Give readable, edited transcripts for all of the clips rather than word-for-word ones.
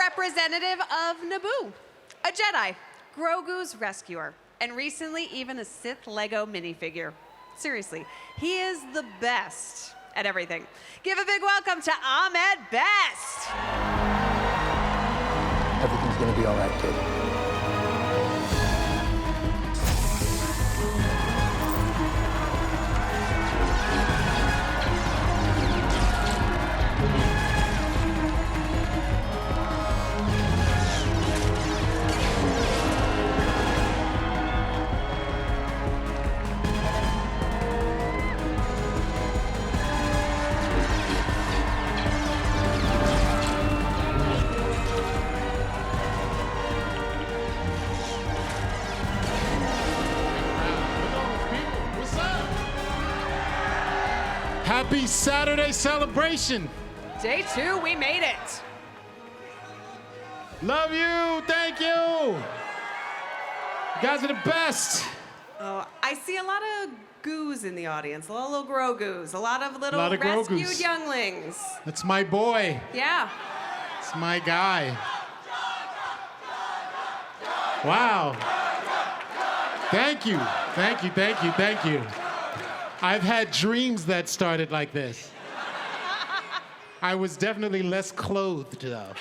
representative of Naboo, a Jedi, Grogu's rescuer, and recently even a Sith Lego minifigure. Seriously, he is the best at everything. Give a big welcome to Ahmed Best. Everything's gonna be all right, kid. Happy Saturday celebration. Day 2, we made it. Love you, thank you. You guys are the best. Oh, I see a lot of goos in the audience, a lot of little Grogus, a lot of little Lot of rescued Grogus. younglings. That's my boy. Yeah. It's my guy. Wow. Thank you, thank you, thank you, thank you. I've had dreams that started like this. I was definitely less clothed, though.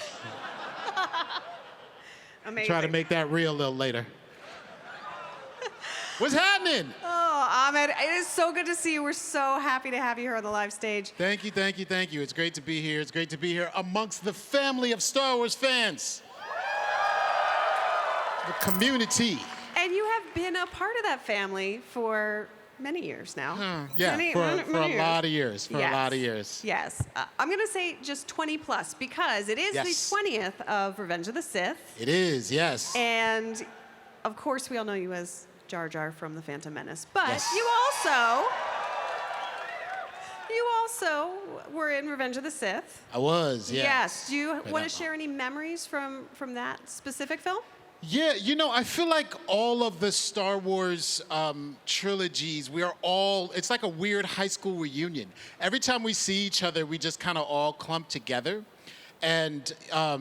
Amazing. Try to make that real a little later. What's happening? Oh, Ahmed, it is so good to see you. We're so happy to have you here on the live stage. Thank you, thank you, thank you. It's great to be here. It's great to be here amongst the family of Star Wars fans. The community. And you have been a part of that family for many years now. Yeah, for a years. lot of years. For Yes. a lot of years. Yes. I'm going to say just 20 plus because it is Yes. the 20th of Revenge of the Sith. It is, yes. And of course, we all know you as Jar Jar from The Phantom Menace. But Yes. you also were in Revenge of the Sith. I was, yeah. Yes. Do you Right want on. to share any memories from that specific film? Yeah, you know, I feel like all of the Star Wars trilogies, we are all, it's like a weird high school reunion. Every time we see each other, we just kind of all clump together. And,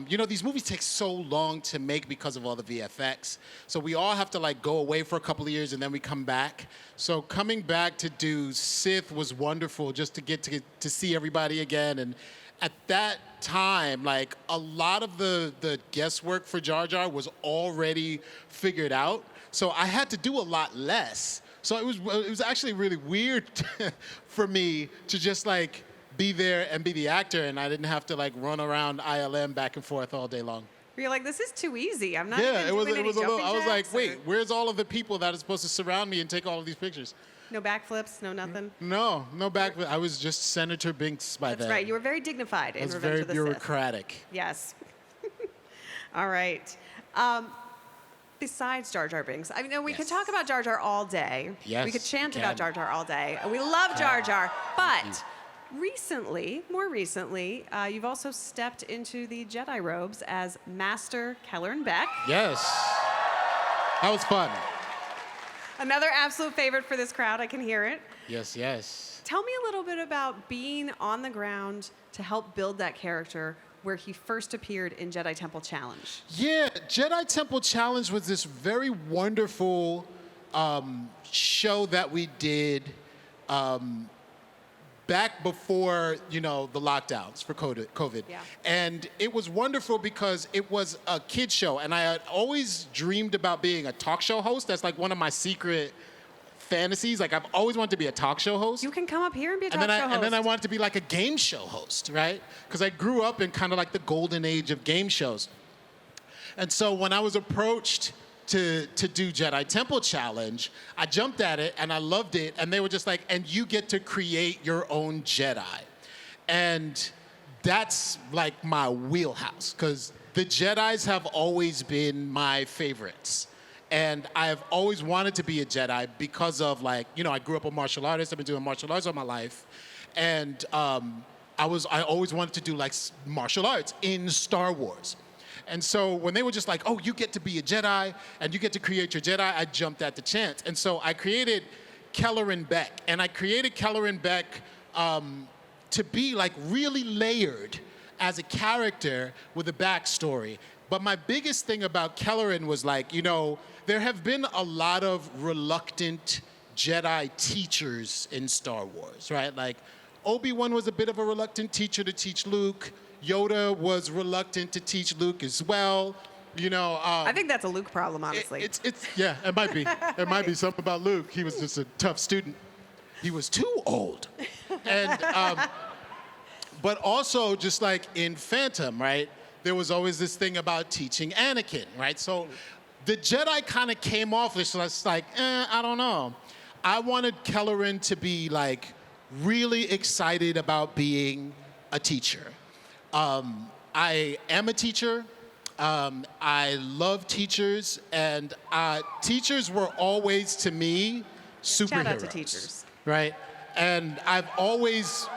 you know, these movies take so long to make because of all the VFX. So we all have to, like, go away for a couple of years and then we come back. So coming back to do Sith was wonderful just to get to see everybody again. And at that time, like, a lot of the guesswork for Jar Jar was already figured out. So I had to do a lot less. So it was actually really weird for me to just, like, be there and be the actor, and I didn't have to, like, run around ILM back and forth all day long. You're like, this is too easy. I'm not Yeah, even it was doing a any little. jumping I was like, jacks wait, or where's all of the people that are supposed to surround me and take all of these pictures? no backflips, no nothing. No back. I was just Senator Binks by That's then. right. You were very dignified I in was Revenge very of the Sith. bureaucratic. Yes. All right. Besides Jar Jar Binks, I mean, we could Yes. talk about Jar Jar all day. Yes, We could chant we about can. Jar Jar all day. We love Jar Jar. Thank But more recently, you've also stepped into the Jedi robes as Master Kelleran Beck. Yes. That was fun. Another absolute favorite for this crowd. I can hear it. Yes, yes. Tell me a little bit about being on the ground to help build that character where he first appeared in Jedi Temple Challenge. Yeah, Jedi Temple Challenge was this very wonderful show that we did back before, you know, the lockdowns for COVID. Yeah. And it was wonderful because it was a kid show, and I had always dreamed about being a talk show host. That's like one of my secret fantasies. Like, I've always wanted to be a talk show host. You can come up here and be a talk And then, show host. and then I wanted to be like a game show host, right? Because I grew up in kind of like the golden age of game shows. And so when I was approached to do Jedi Temple Challenge, I jumped at it and I loved it. And they were just like, and you get to create your own Jedi. And that's like my wheelhouse, because the Jedis have always been my favorites. And I've always wanted to be a Jedi because of, like, you know, I grew up a martial artist. I've been doing martial arts all my life. And I always wanted to do, like, martial arts in Star Wars. And so when they were just like, oh, you get to be a Jedi and you get to create your Jedi, I jumped at the chance. And so I created Kelleran Beck. And I created Kelleran Beck to be, like, really layered as a character with a backstory. But my biggest thing about Kelleran was like, there have been a lot of reluctant Jedi teachers in Star Wars, right? Like Obi-Wan was a bit of a reluctant teacher to teach Luke. Yoda was reluctant to teach Luke as well. I think that's a Luke problem, honestly. Yeah, it might be. It might be something about Luke. He was just a tough student. He was too old. And but also just like in Phantom, right? There was always this thing about teaching Anakin, right? So the Jedi kind of came off this like, I don't know. I wanted Kelleran to be like really excited about being a teacher. I am a teacher. I love teachers, and teachers were always, to me, superheroes. Shout out to teachers. Right? And I've always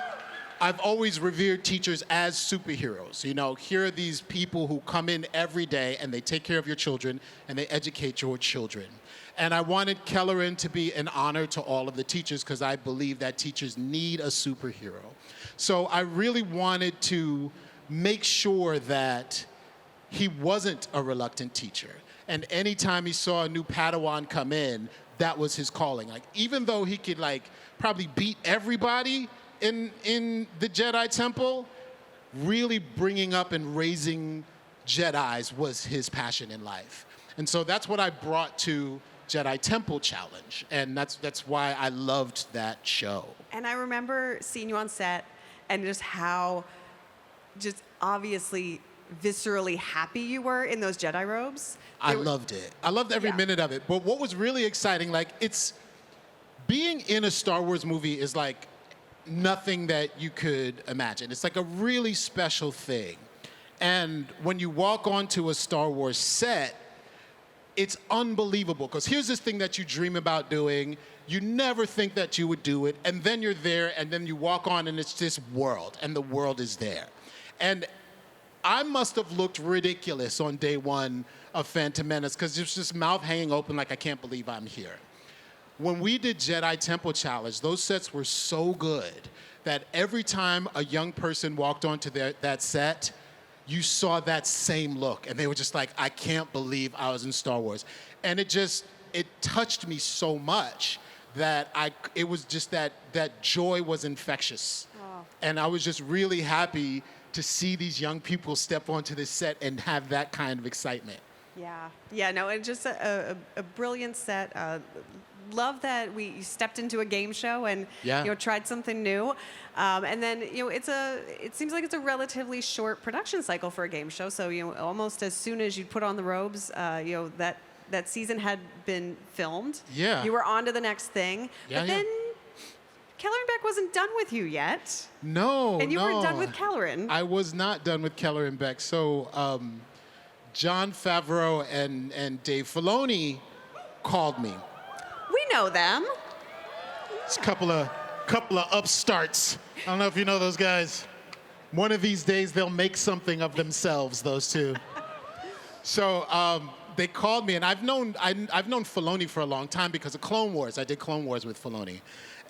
revered teachers as superheroes. Here are these people who come in every day and they take care of your children and they educate your children. And I wanted Kelleran to be an honor to all of the teachers because I believe that teachers need a superhero. So I really wanted to make sure that he wasn't a reluctant teacher. And anytime he saw a new Padawan come in, that was his calling. Like, even though he could like probably beat everybody in the Jedi Temple, really bringing up and raising Jedis was his passion in life. And so that's what I brought to Jedi Temple Challenge. And that's why I loved that show. And I remember seeing you on set and just how just obviously viscerally happy you were in those Jedi robes. I loved it. I loved every minute of it. But what was really exciting, like, it's being in a Star Wars movie is like nothing that you could imagine. It's like a really special thing. And when you walk onto a Star Wars set, it's unbelievable. Because here's this thing that you dream about doing. You never think that you would do it. And then you're there, and then you walk on, and it's this world, and the world is there. And I must have looked ridiculous on day one of Phantom Menace because there's just mouth hanging open like I can't believe I'm here. When we did Jedi Temple Challenge, those sets were so good that every time a young person walked onto that set, you saw that same look. And they were just like, I can't believe I was in Star Wars. And it touched me so much that it was just that joy was infectious. Oh. And I was just really happy to see these young people step onto this set and have that kind of excitement. Yeah, no, it's just a brilliant set. Love that we stepped into a game show and tried something new. And then it seems like it's a relatively short production cycle for a game show. So almost as soon as you put on the robes, that season had been filmed. Yeah. You were on to the next thing. But then Kelleran Beck wasn't done with you yet. No, And you weren't done with Kelleran. I was not done with Kelleran Beck. So Jon Favreau and Dave Filoni called me. We know them. It's a couple of upstarts. I don't know if you know those guys. One of these days they'll make something of themselves, those two. So they called me, and I've known Filoni for a long time because of Clone Wars. I did Clone Wars with Filoni.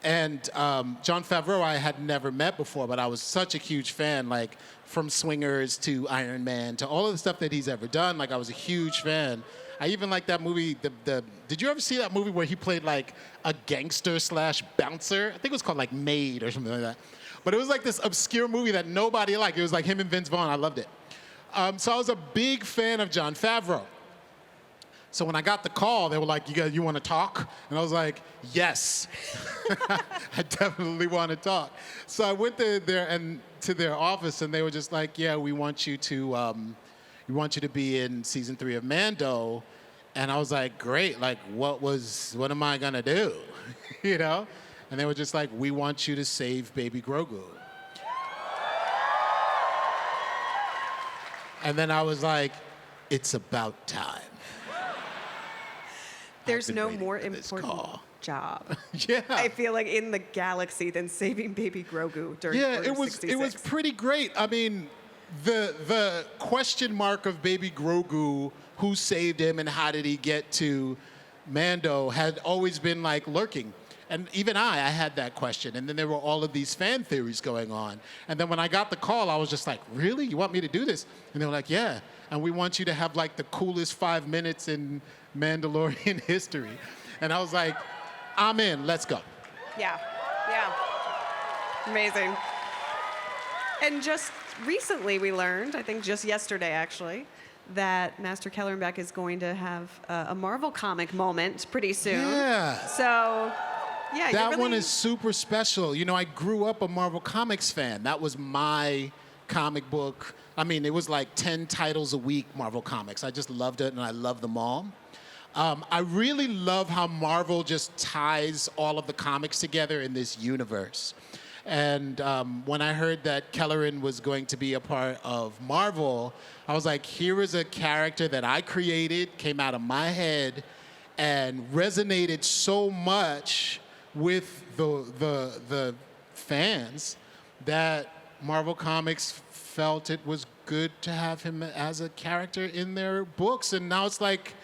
And Jon Favreau I had never met before, but I was such a huge fan, like from Swingers to Iron Man to all of the stuff that he's ever done. Like, I was a huge fan. I even like that movie. Did you ever see that movie where he played like a gangster / bouncer? I think it was called like Maid or something like that. But it was like this obscure movie that nobody liked. It was like him and Vince Vaughn. I loved it. So I was a big fan of Jon Favreau. So when I got the call, they were like, you want to talk? And I was like, yes, I definitely want to talk. So I went there and to their office, and they were just like, yeah, we want you to be in season 3 of Mando. And I was like, great, like, what am I gonna do? And they were just like, we want you to save baby Grogu. And then I was like, it's about time. There's no more important job. Yeah. I feel like in the galaxy than saving baby Grogu during Order 66. It was pretty great. I mean, the question mark of baby Grogu, who saved him and how did he get to Mando, had always been like lurking. And even I had that question. And then there were all of these fan theories going on. And then when I got the call, I was just like, really? You want me to do this? And they were like, yeah. And we want you to have like the coolest 5 minutes in Mandalorian history. And I was like, I'm in, let's go. Yeah. Amazing. And just recently we learned, I think just yesterday actually, that Master Kellerbeck is going to have a Marvel comic moment pretty soon. Yeah. So, yeah. That one is super special. You know, I grew up a Marvel Comics fan. That was my comic book. I mean, it was like 10 titles a week, Marvel Comics. I just loved it, and I love them all. I really love how Marvel just ties all of the comics together in this universe. And when I heard that Kelleran was going to be a part of Marvel, I was like, here is a character that I created, came out of my head, and resonated so much with the fans that Marvel Comics felt it was good to have him as a character in their books. And now it's like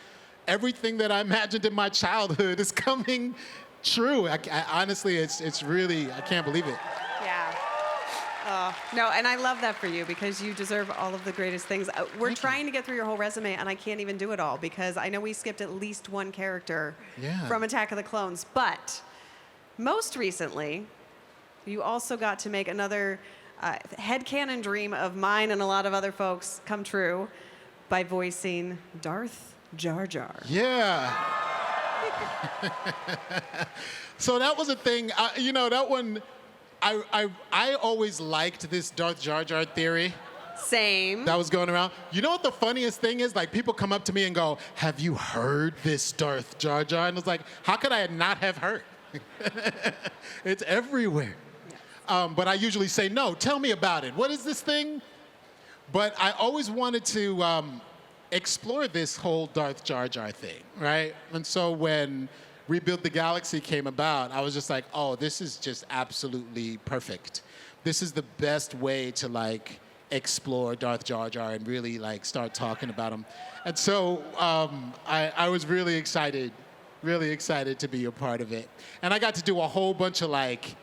everything that I imagined in my childhood is coming true. I honestly, it's really, I can't believe it. Yeah. No, and I love that for you because you deserve all of the greatest things. We're trying to get through your whole resume, and I can't even do it all because I know we skipped at least one character from Attack of the Clones. But most recently, you also got to make another headcanon dream of mine and a lot of other folks come true by voicing Darth Jar Jar. Yeah. So that was a thing. You know, that one, I always liked this Darth Jar Jar theory. Same. That was going around. You know what the funniest thing is? Like, people come up to me and go, have you heard this Darth Jar Jar? And it's like, how could I not have heard? It's everywhere. But I usually say, no, tell me about it. What is this thing? But I always wanted to explore this whole Darth Jar Jar thing, right? And so when Rebuild the Galaxy came about, I was just like, oh, this is just absolutely perfect. This is the best way to like explore Darth Jar Jar and really like start talking about him. And so I was really excited to be a part of it. And I got to do a whole bunch of like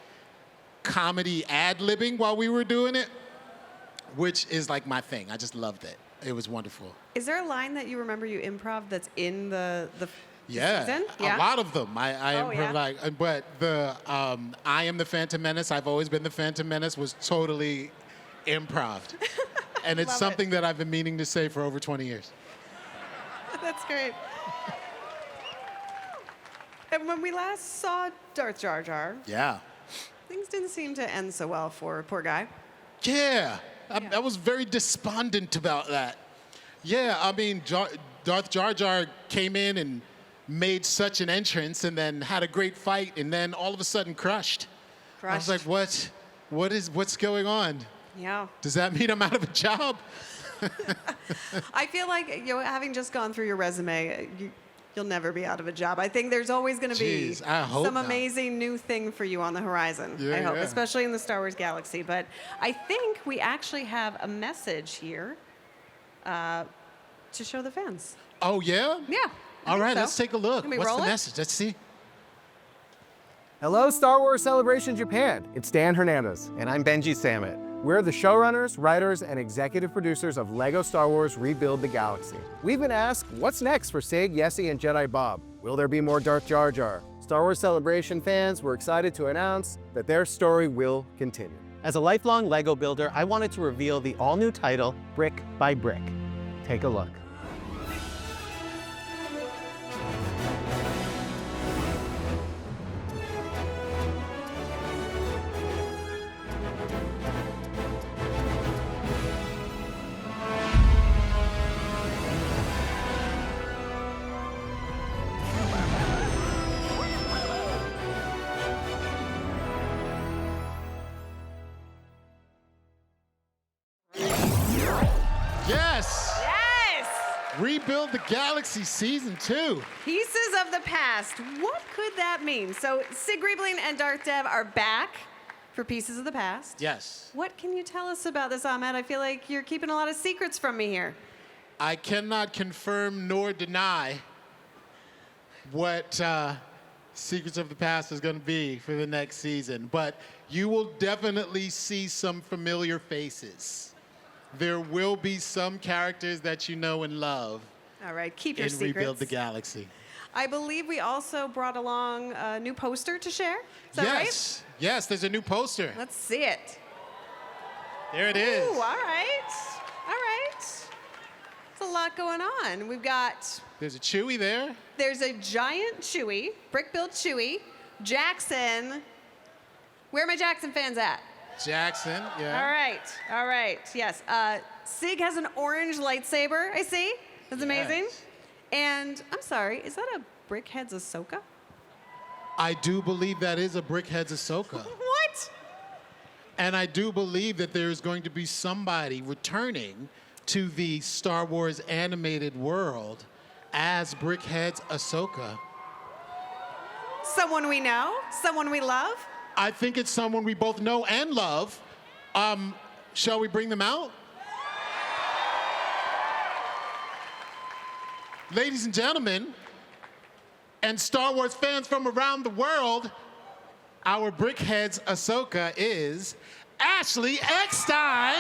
comedy ad-libbing while we were doing it, which is like my thing. I just loved it. It was wonderful. Is there a line that you remember you improv that's in the yeah, season? A lot of them. I improv like, but the I am the Phantom Menace. I've always been the Phantom Menace was totally improv, and it's something that I've been meaning to say for over 20 years. That's great. And when we last saw Darth Jar Jar, things didn't seem to end so well for poor guy. Yeah. I was very despondent about that. Yeah, I mean, Darth Jar Jar came in and made such an entrance and then had a great fight and then all of a sudden crushed. I was like, what's going on? Yeah. Does that mean I'm out of a job? I feel like, you know, having just gone through your resume, you'll never be out of a job. I think there's always going to be some amazing new thing for you on the horizon, I hope, especially in the Star Wars galaxy. But I think we actually have a message here to show the fans. Oh, yeah? Yeah. All right, let's take a look. What's the roll it? message? Let's see. Hello, Star Wars Celebration Japan. It's Dan Hernandez. And I'm Benji Samit. We're the showrunners, writers, and executive producers of LEGO Star Wars Rebuild the Galaxy. We've been asked, what's next for Sig, Yessi, and Jedi Bob? Will there be more Darth Jar Jar? Star Wars Celebration fans were excited to announce that their story will continue. As a lifelong LEGO builder, I wanted to reveal the all-new title, Brick by Brick. Take a look. Yes! Yes! Rebuild the Galaxy Season 2. Pieces of the past. What could that mean? So Sig Riebling and Darth Dev are back for Pieces of the Past. Yes. What can you tell us about this, Ahmed? I feel like you're keeping a lot of secrets from me here. I cannot confirm nor deny what Secrets of the Past is going to be for the next season, but you will definitely see some familiar faces. There will be some characters that you know and love All right, keep your in secrets. Rebuild the Galaxy. I believe we also brought along a new poster to share. Is that right? Yes, yes, there's a new poster. Let's see it. There it is. Ooh, all right. All right. There's a lot going on. We've got, There's a Chewie there. there's a giant Chewie, brick-built Chewie, Jackson. Where are my Jackson fans at? Jackson, yeah. All right, yes. Sig has an orange lightsaber, I see. That's amazing. Yes. And I'm sorry, is that a Brickhead's Ahsoka? I do believe that is a Brickhead's Ahsoka. What? And I do believe that there is going to be somebody returning to the Star Wars animated world as Brickhead's Ahsoka. Someone we know? Someone we love? I think it's someone we both know and love. Shall we bring them out? Ladies and gentlemen, and Star Wars fans from around the world, our Brickhead's Ahsoka is Ashley Eckstein.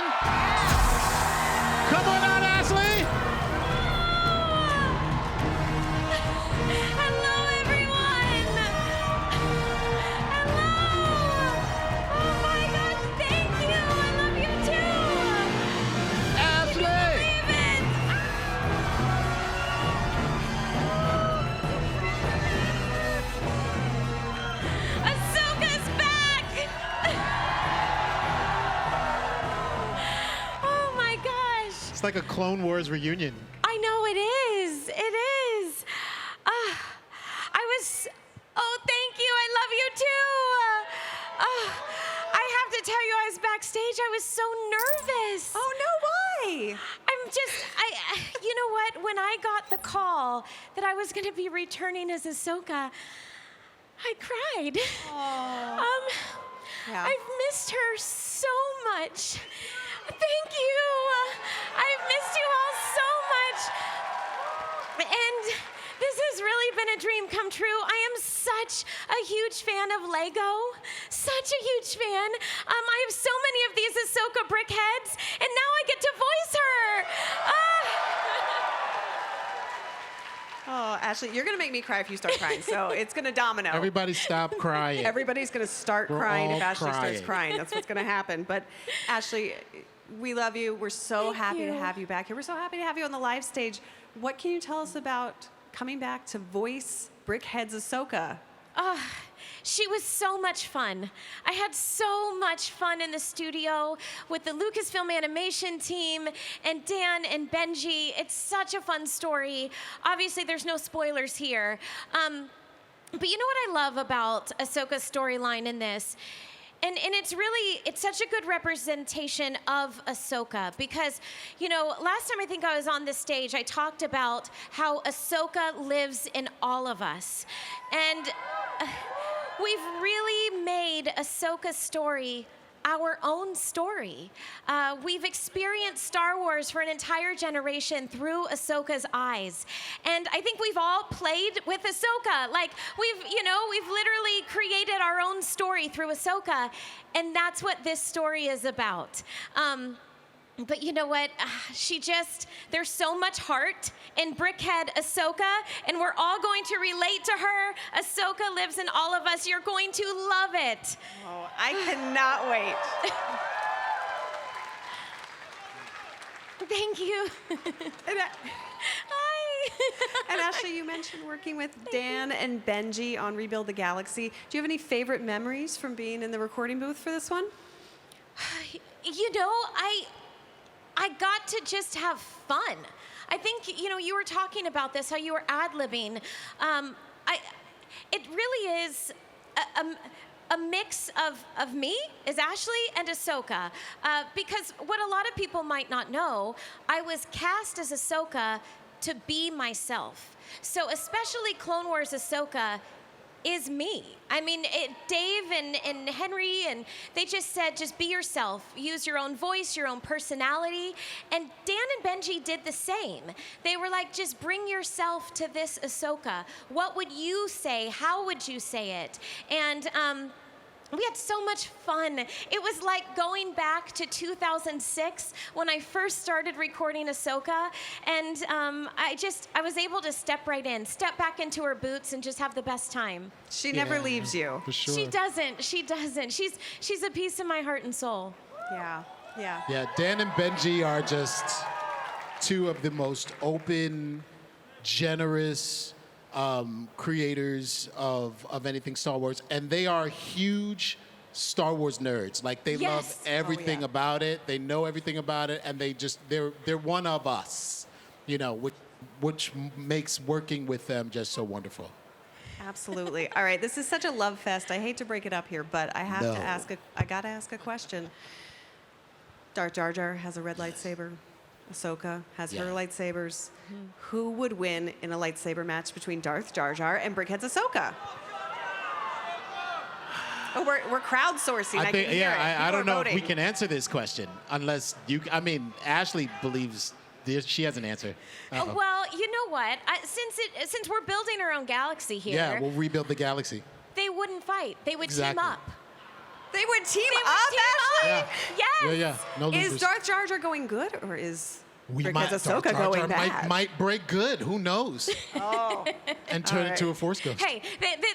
Come on out, Ashley. Hello, everyone! Hello! Oh my gosh, thank you! I love you too! Ashley. Believe it! Ahsoka's back! Oh my gosh! It's like a Clone Wars reunion. I know it is. It is. Oh, thank you. I love you too. I have to tell you, I was backstage. I was so nervous. Oh, no, why? You know what? When I got the call that I was going to be returning as Ahsoka, I cried. Yeah. I've missed her so much. Thank you. I've missed you all so much. And this has really been a dream come true. I am such a huge fan of Lego. Such a huge fan. I have so many of these Ahsoka brickheads, and now I get to voice her. Oh, Ashley, you're going to make me cry if you start crying, so it's going to domino. Everybody stop crying. Everybody's going to start We're crying all if Ashley starts crying. crying. That's what's going to happen. But Ashley, we love you. We're so Thank happy to you. have you back here. We're so happy to have you on the live stage. What can you tell us about coming back to voice Brickhead's Ahsoka? She was so much fun. I had so much fun in the studio with the Lucasfilm animation team and Dan and Benji. It's such a fun story. Obviously, there's no spoilers here. But you know what I love about Ahsoka's storyline in this? And it's such a good representation of Ahsoka because, you know, last time I think I was on this stage, I talked about how Ahsoka lives in all of us. And we've really made Ahsoka's story our own story. We've experienced Star Wars for an entire generation through Ahsoka's eyes. And I think we've all played with Ahsoka. Like, we've literally created our own story through Ahsoka. And that's what this story is about. But you know what? There's so much heart in Brickhead Ahsoka, and we're all going to relate to her. Ahsoka lives in all of us. You're going to love it. Oh, I cannot wait. Thank you. Hi. And Ashley, you mentioned working with Dan and Benji on Rebuild the Galaxy. Do you have any favorite memories from being in the recording booth for this one? You know, I got to just have fun. I think, you know, you were talking about this, how you were ad-libbing. It really is a mix of me as Ashley and Ahsoka. Because what a lot of people might not know, I was cast as Ahsoka to be myself. So especially Clone Wars Ahsoka is me. I mean, Dave and Henry, and they just said, just be yourself. Use your own voice, your own personality. And Dan and Benji did the same. They were like, just bring yourself to this Ahsoka. What would you say? How would you say it? And we had so much fun. It was like going back to 2006 when I first started recording Ahsoka, and I was able to step right in, step back into her boots, and just have the best time. She never leaves you. For sure. She doesn't. She doesn't. She's a piece of my heart and soul. Yeah, yeah. Yeah, Dan and Benji are just two of the most open, generous creators of anything Star Wars, and they are huge Star Wars nerds. Like they love Yes. everything about it. They know everything about it, and they're one of us, you know, which makes working with them just so wonderful. Absolutely. All right, this is such a love fest. I hate to break it up here, but I have No. to ask. I gotta ask a question. Darth Jar Jar has a red lightsaber. Ahsoka has her Yeah. lightsabers. Who would win in a lightsaber match between Darth Jar Jar and Brickhead's Ahsoka? Oh, we're crowdsourcing. I can hear it. I People don't are know if we voting. can answer this question unless you. I mean, Ashley believes she has an answer. Uh-oh. Well, you know what? Since we're building our own galaxy here, Yeah, we'll rebuild the galaxy. they wouldn't fight. They would Exactly. team up. They would team They would up, team Ashley? up. Yes. Yeah. No losers. Is Darth Jar Jar going good, or is Brickhead's Darth Ahsoka Jar going Jar bad? might break good. Who knows? Oh. And turn All into right. a Force ghost. Hey,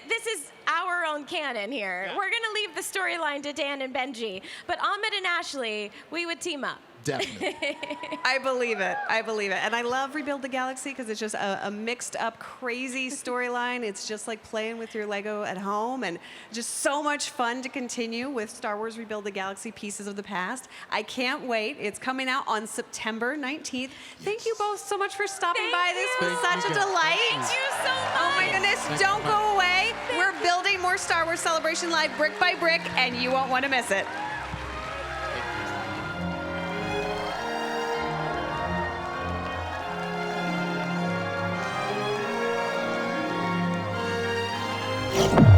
this is our own canon here. Yeah. We're gonna leave the storyline to Dan and Benji, but Ahmed and Ashley, we would team up. Definitely. I believe it. I believe it. And I love Rebuild the Galaxy because it's just a mixed up, crazy storyline. It's just like playing with your Lego at home, and just so much fun to continue with Star Wars Rebuild the Galaxy Pieces of the Past. I can't wait. It's coming out on September 19th. Thank you both so much for stopping by. This was Thank such you a guys. delight. Thank you so much. Oh my goodness, don't go away. We're building more Star Wars Celebration Live brick by brick, and you won't want to miss it. Thank you.